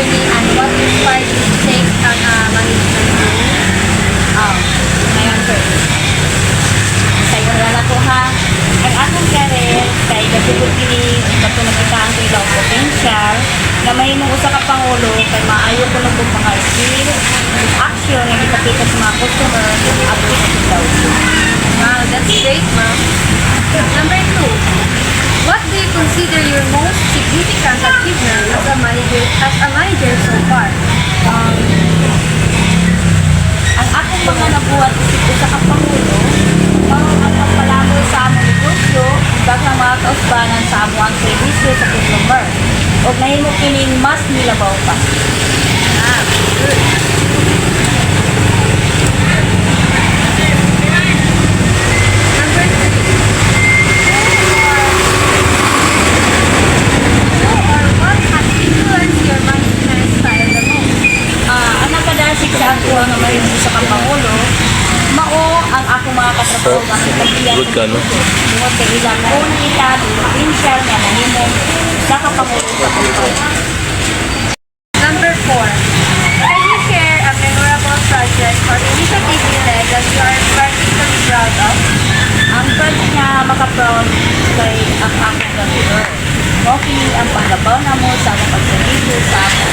journey and what inspired you to take on management training? Ngayon, sir. Sa'yo na ko ha. Ang akong career, kay gasugod kini, bato nakitaan ko ilang potential, na mahimong usa ka pangulo, kay maayo ko nung mga skills, action, na ipakita sa mga customer, update sa daw. Wow, that's great, ma'am. Number 2, what do you consider your most significant achievement as a manager so far? Ang akong mga nabuhat isip ko sa kapangulo, ang pagpalamol sa among negosyo, bag ng mga kausbanan sa among servisyo sa customer. O nahimo kining mas nilabaw pa. Good. Number 3, what has influenced your management style the most? Ang nakadasig sa ako ang mahimo sa kapangulo, mao ang ako mga katrabaho ang itagiyan Good ka, no? Tungod kay ilang kung kita, potential nga nahimo sa kapangulo sa kumpanya. Number 4, can you share a memorable project or initiative you led that you are particularly proud of? Ang project nga makaproud kay ang akong gawin. Okay, ang panggabaw na mo sa akong pagservisyo sa akong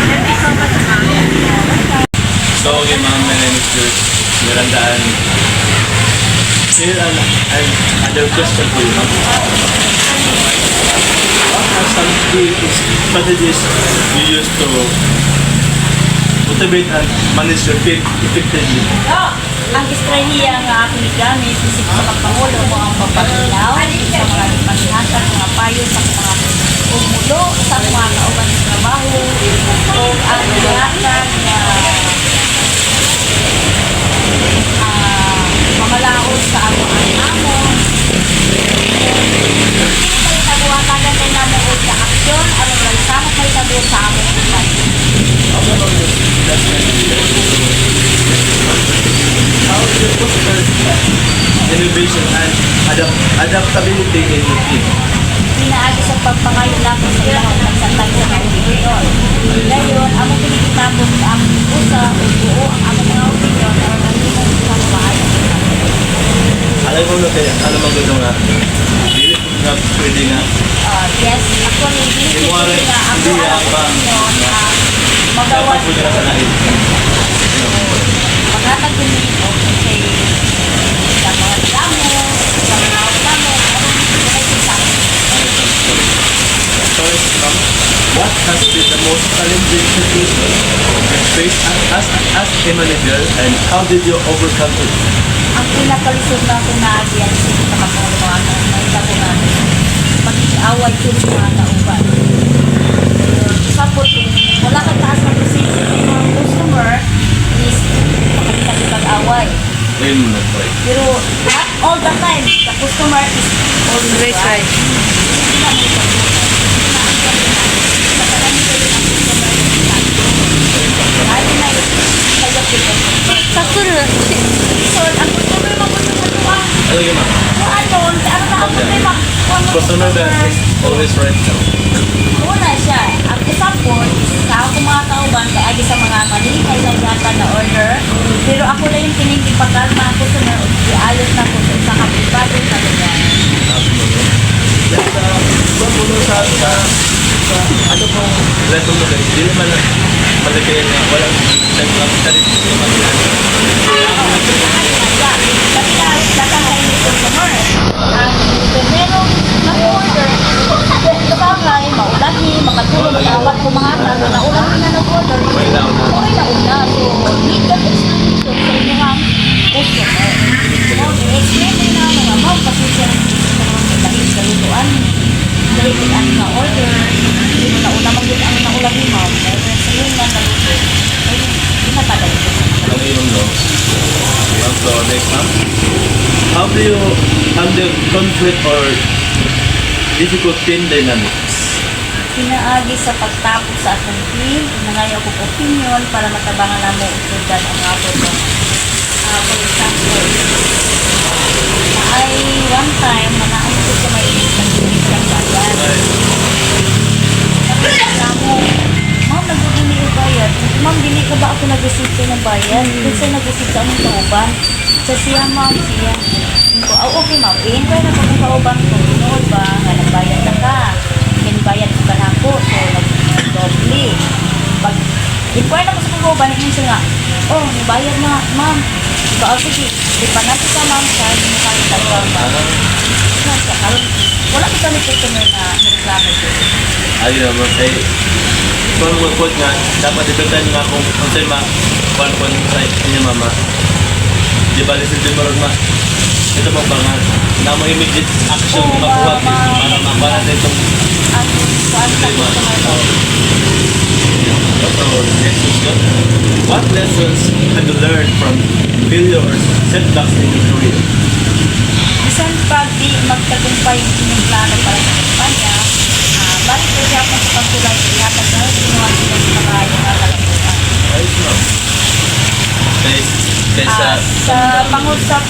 Thank you so much, ma'am. So, okay, ma'am, my name is George Mirandaan. Here, another question for you, ma'am. What are some key strategies you use to motivate and manage your team effectively? ang estrahiya nga akong gamit isip sa kapangulo mo ang pagpapinaw sa mga panghasa, mga payo sa mga umulo sa mga kauban sa trabaho o ang latag na mamalaos sa among amon. May tabuhatagan din namin o sa aksyon anong lansama may tabu sa among ipan. How do you foster innovation and adaptability in your team? Pinaagi sa pagpangayon natin sa lahat ng santag sa mga opinion. Ngayon, among pinikitabong sa among usa o buo ang among mga opinion o malimong sa maayos. Alam mo na kaya, alam mo gano'n nga, dili ko nga pwede nga, Yes, ako rin Hindi mo rin, na ako hindi ang ang bang- opinion dapat magawas po nila sa lain. maghatag din o kay sa mga damo, sa mga damo, Sorry, ma'am. What has been the most challenging situation you faced as a manager and how did you overcome it? ang pinakalisod na ako na agyan sa kapag mga naitabo natin pag-away ko sa mga nauban. Sapot kung wala kang taas ng position ng mga customer is makikipag-away. Ayun mo na po eh. Pero not all the time, the customer is always right. Sa sunod, ang customer mag-customer Ano yun, ma'am? Customer that is always right now. Una siya, ang example, sa ako mga kauban, kaya agi sa mga mali, kaya nagyata na order. Pero ako na yung pinigipagkalma ako sa na, iayos na ko sa kapitbago sa lugar. Puno sa ano pong level mo guys, hindi naman malagay na walang naglang sarili sa mga Kasi nakakain yung customer. Ang primero, mag-order, sabagay, maulahi, makatulong, makawat ko mga tao, naulahi na nag-order. may down na. Okay na una, so need that explanation sa inyong customer. So, i-explain din na mga ma'am, kasi siya dahil sa lutuan, dahil ang na-order, hindi mo na una mag-get ang naulahi ma'am, dahil sa yun na naluto, ay, pinatagal ko. Alam mo yun, no? So, next ma'am. How do you handle conflict or difficult team dynamics? Pinaagi sa pagtapos sa akong team, nangayo ko opinion para matabangan na mo usudan ang ako ko. For example, ay one time, manaan ko sa may isang bayan. ng bayad. Kasi nag-usip sa among kauban. Sa siya, ma'am, siya. Ko, okay, ma'am. I-inquire na ko ng kauban ko. Tinood ba? Nga nagbayad na ka. Bayad ko na ako. So, nag-doble. Pag inquire na ko sa kauban, siya nga, oh, bayad na, ma'am. Diba, oh, sige. Di pa natin sa ma'am siya. Hindi mo kami talaga ba? Wala ko kami customer na reklamo ko. Ayun naman, kung mag-quote nga, dapat itundan nga kung sa'yo kuhan ko sa inyo mama. Di ba, listen to mo rin ma. Ito mo ba nga, na mo immediate action Oo, makuha ma'am. para mabara na itong Ano, saan sa Diba? customer ko? So, next question. What lessons have you learned from failures, setbacks in your career? Bisan pag di magtagumpay yung inyong plano para sa kumpanya, balik ko siya kung sa pagtulay sa ihatag na sinuha sila sa mga yung kalabutan. Ayos mo. Sa pangusuon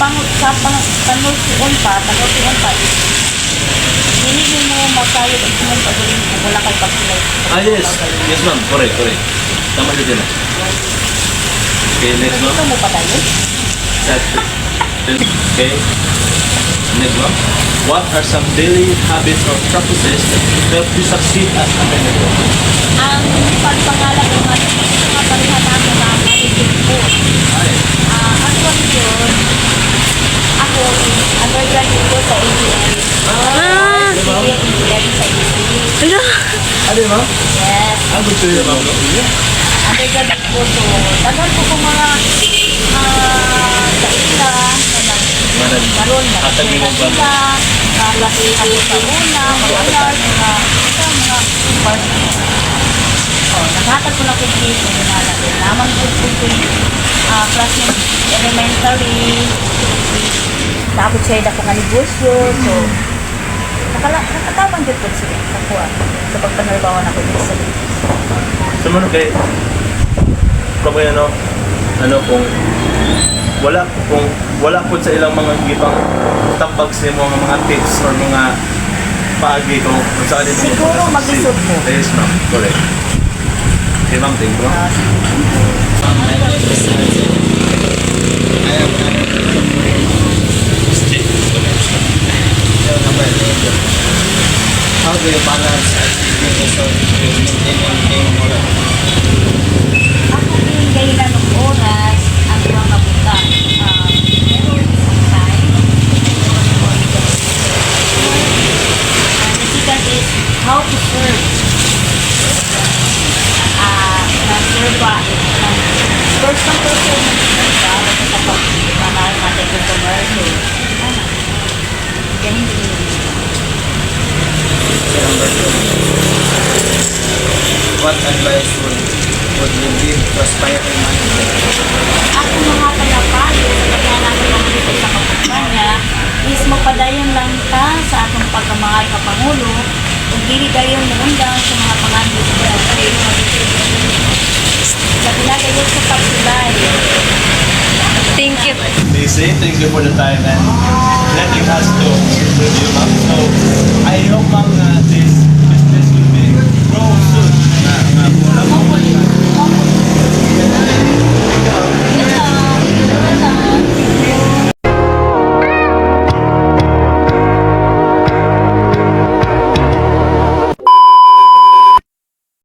pa, hindi mo masayod ang inyong pagulong kung wala kay pagtulay. Yes. Yes, ma'am. Correct. Tama siya din. Okay, next Gusto ma'am. mo pa tayo? Okay. Next ma'am. What are some daily habits or practices that help you succeed as a manager? Ang pagpangalan ng mga parihan namin na managing po. Actually yun, ako, undergraduate ko sa engineering. Civil engineering sa UC. Ano ma'am? Yes. Ang gusto niyo ma'am? Undergraduate ko. So, tagal ko kung mga sa isla na nagkaroon na Hatag mo ba? sila, nalakihan ko sa una, mga alert, mga naghatag ko na kung dito naman ko classmate elementary tapos siya na kung negosyo so nakatawan dito ko sila sa kuha sa pagpanarbawan ako dito sa Sumunod kay kung kung wala po sa ilang mga ibang tambag sa mga tips or mga paagi kung saan ito Siguro mag-isod mo. Yes ma'am, correct. Okay ma'am, thank you. How do you balance education with maintaining moral? ako yung dahilan ng oras ang mga buta meron isang time the second is how to serve na-serve ba first come to serve ba sa pagmamahal natin kung commercial ganun din Number 2. What advice would you give to aspiring manager? Ako mga palapayo sa pagkakaroon ng dito sa kampanya is magpadayon lang ta sa atong pagkamahay kapangulo ug dili dayon muundang sa mga panganib sa country. Sa pinagayon sa pagsulay. Thank you. Daisy, thank you for the time and letting us to interview ma'am. So, I hope ma'am na this